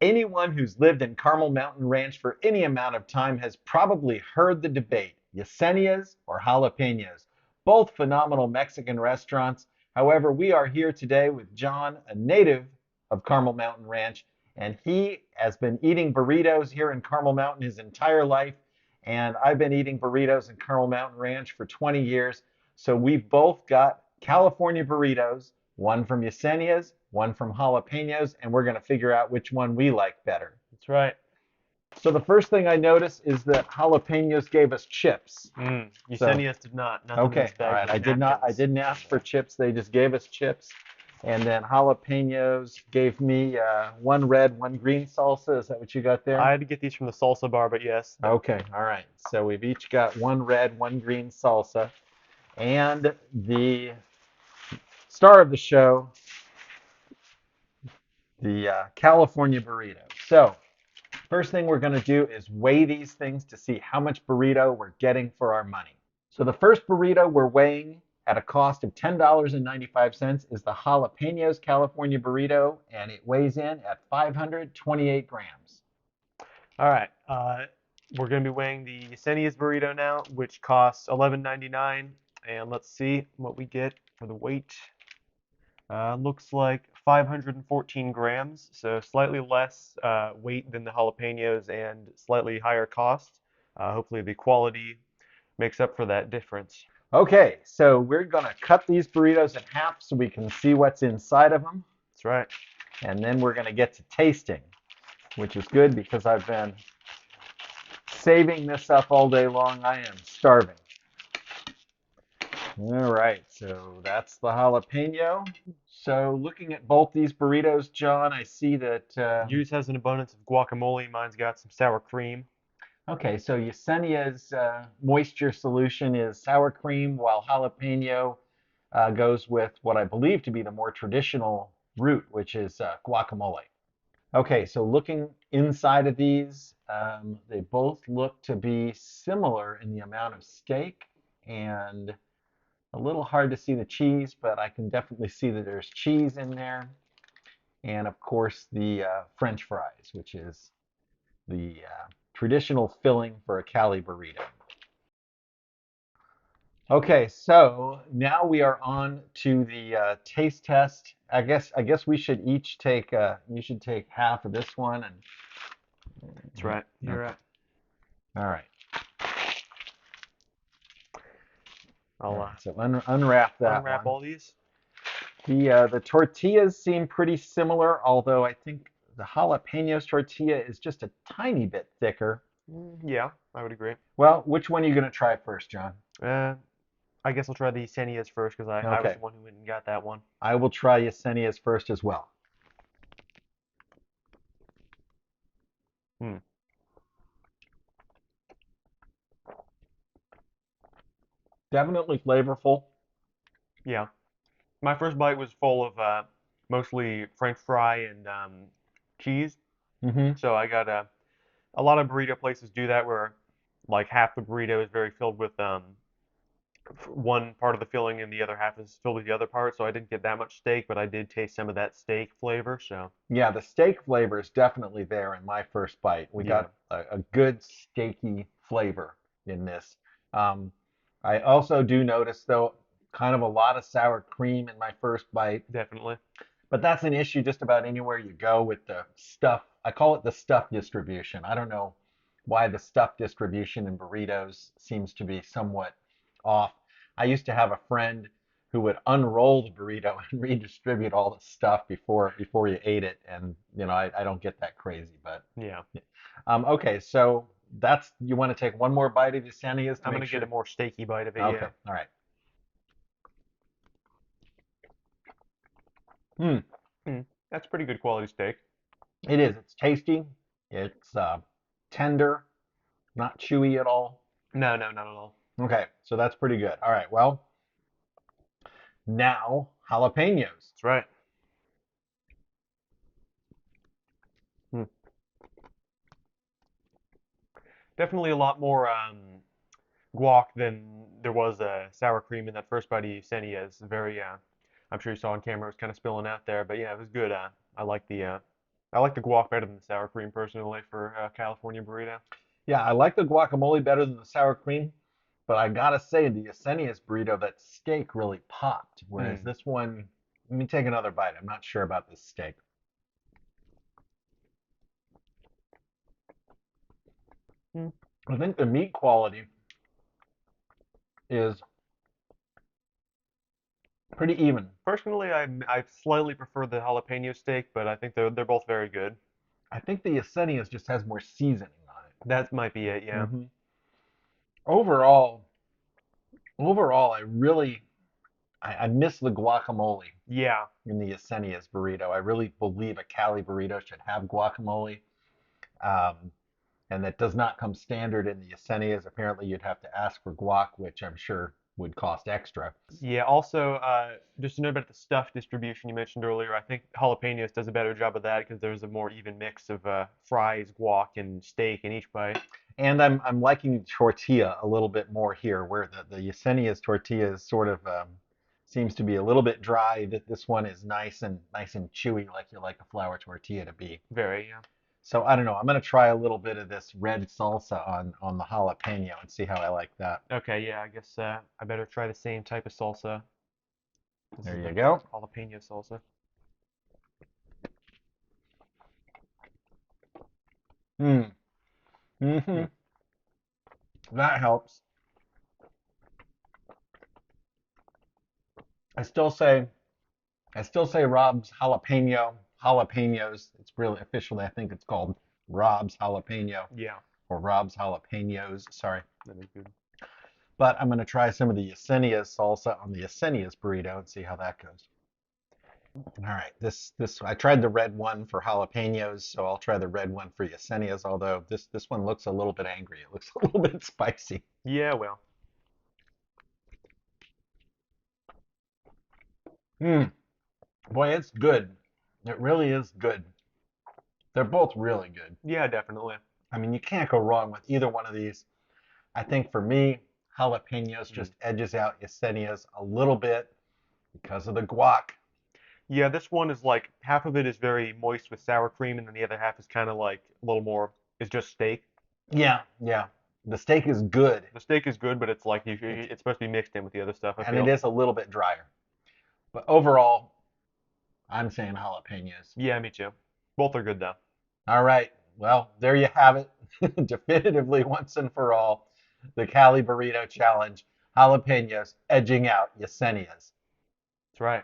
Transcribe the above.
Anyone who's lived in Carmel Mountain Ranch for any amount of time has probably heard the debate, Yesenia's or Jalapeños, both phenomenal Mexican restaurants. However, we are here today with John, a native of Carmel Mountain Ranch, and he has been eating burritos here in Carmel Mountain his entire life. And I've been eating burritos in Carmel Mountain Ranch for 20 years. So we've both got California burritos, one from Yesenia's, one from Jalapeños, and we're going to figure out which one we like better. That's right. So the first thing I noticed is that Jalapeños gave us chips. So, Yesenia did not. Nothing in okay, this all bag right. but I napkins. didn't ask for chips. They just gave us chips. And then Jalapeños gave me one red, one green salsa. Is that what you got I there? had to get these from the salsa bar, but yes. Okay, all right. So we've each got one red, one green salsa. And the star of the show, the California burrito. So, first thing we're going to do is weigh these things to see how much burrito we're getting for our money. So, the first burrito we're weighing at a cost of $10.95 is the Jalapenos California burrito, and it weighs in at 528 grams. All right. We're going to be weighing the Yesenia's burrito now, which costs $11.99. And let's see what we get for the weight. Looks like 514 grams, so slightly less weight than the jalapenos and slightly higher cost. Hopefully the quality makes up for that difference. Okay, so we're going to cut these burritos in half so we can see what's inside of them, That's right. and then we're going to get to tasting, which is good because I've been saving this up all day long. I am starving. All right, so that's the jalapeno. So looking at both these burritos, John, I see that, Yours has an abundance of guacamole. Mine's got some sour cream. okay, so Yesenia's moisture solution is sour cream, while jalapeno goes with what I believe to be the more traditional route, which is guacamole. Okay, so looking inside of these, they both look to be similar in the amount of steak and a little hard to see the cheese, but I can definitely see that there's cheese in there. And of course, the French fries, which is the traditional filling for a Cali burrito. Okay, so now we are on to the taste test. I guess we should each take you should take half of this one and That's right. You're okay. right. All right. All I'll right. So unwrap that unwrap one. all these. The tortillas seem pretty similar, although I think the jalapenos tortilla is just a tiny bit thicker. Yeah, I would agree. Well, which one are you going to try first, John? Uh, I guess I'll try the Yesenia's first because I was Okay. the one who went and got that one. I will try Yesenia's first as well. Hmm. Definitely flavorful. Yeah. My first bite was full of mostly French fry and cheese. Hmm. So I got a lot of burrito places do that where like half the burrito is very filled with one part of the filling and the other half is filled with the other part. So I didn't get that much steak, but I did taste some of that steak flavor. So Yeah, the steak flavor is definitely there in my first bite. We yeah, got a good steaky flavor in this. Um, I also do notice, though, kind of a lot of sour cream in my first bite. definitely. But that's an issue just about anywhere you go with the stuff. I call it the stuff distribution. I don't know why the stuff distribution in burritos seems to be somewhat off. I used to have a friend who would unroll the burrito and redistribute all the stuff before you ate it, and I don't get that crazy, but Yeah. okay. So that's you want to take one more bite of the Yesenia's to I'm make gonna get a sure. more steaky bite of it, Okay, yeah. all right. Hmm. Hmm. That's pretty good quality steak. It is. It's tasty. It's tender, not chewy at all. No, no, not at all. Okay, so that's pretty good. All right, well, now jalapenos. That's right. Hmm. Definitely a lot more guac than there was sour cream in that first bite of Yesenia. It's very, I'm sure you saw on camera, it was kind of spilling out there, but yeah, it was good. I like the I like the guac better than the sour cream personally for California burrito. Yeah, I like the guacamole better than the sour cream, but I gotta say the Yesenia's burrito, that steak really popped. Whereas Mm. this one, let me take another bite. I'm not sure about this steak. Mm. I think the meat quality is pretty even. Personally, I slightly prefer the jalapeno steak, but I think they're both very good. I think the Yesenia's just has more seasoning on That might be it, it. yeah. Overall, overall, I miss the guacamole Yeah. in the Yesenia's burrito. I really believe a Cali burrito should have guacamole. Um, and that does not come standard in the Yesenia's. Apparently, you'd have to ask for guac, which I'm sure would cost extra. Yeah, also, just to know about the stuff distribution you mentioned earlier, I think Jalapeños does a better job of that because there's a more even mix of fries, guac, and steak in each bite. And I'm liking tortilla a little bit more here, where the Yesenia's tortilla is sort of seems to be a little bit dry. This one is nice and chewy, like you like a flour tortilla to be. Very, yeah. So I don't know. I'm gonna try a little bit of this red salsa on the jalapeno and see how I like that. Okay, yeah, I guess I better try the same type of salsa. This There is you the go. jalapeno salsa. Hmm. Mm-hmm. Mm. That helps. I still say I still say Rob's jalapenos. It's really officially I think it's called Rob's jalapeno Yeah, or Rob's jalapenos. Sorry. that is good. But I'm gonna try some of the Yesenia's salsa on the Yesenia's burrito and see how that goes. All right, this I tried the red one for jalapenos, so I'll try the red one for Yesenia's. Although this one looks a little bit angry. It looks a little bit spicy. Yeah, well, Mm, boy, it's good. It really is good. They're both really good. yeah, definitely. I mean, you can't go wrong with either one of these. I think for me, jalapenos Mm. just edges out Yesenia's a little bit because of the guac. Yeah, this one is like half of it is very moist with sour cream, and then the other half is kind of like a little more, it's just steak. Yeah, yeah. The steak is good. The steak is good, but it's like It's it's supposed to be mixed in with the other stuff, I and it feel. is a little bit drier. But overall, I'm saying jalapenos. Yeah, me too. Both are good though. All right. Well, there you have it. Definitively once and for all, the Cali Burrito Challenge. Jalapenos edging out Yesenia's. That's right.